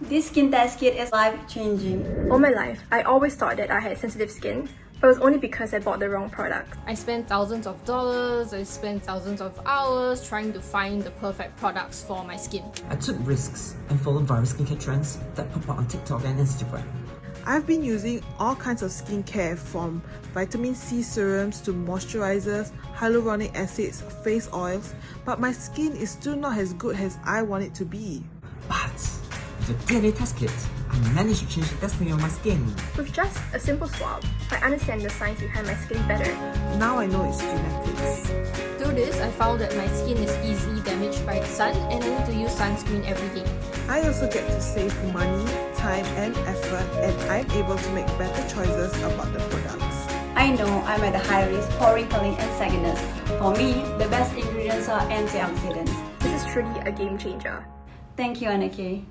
This skin test kit is life-changing. All my life, I always thought that I had sensitive skin, but it was only because I bought the wrong product. I spent thousands of dollars, I spent thousands of hours trying to find the perfect products for my skin. I took risks and followed viral skincare trends that pop up on TikTok and Instagram. I've been using all kinds of skincare from vitamin C serums to moisturizers, hyaluronic acids, face oils, but my skin is still not as good as I want it to be. But with the DNA test kit, I managed to change the destiny of my skin. With just a simple swab, I understand the science behind my skin better. Now I know it's genetics. Through this, I found that my skin is easily damaged by the sun and I need to use sunscreen every day. I also get to save money, time and effort, and I'm able to make better choices about the products. I know I'm at a high risk for wrinkling and sagginess. For me, the best ingredients are antioxidants. This is truly a game changer. Thank you, Anake.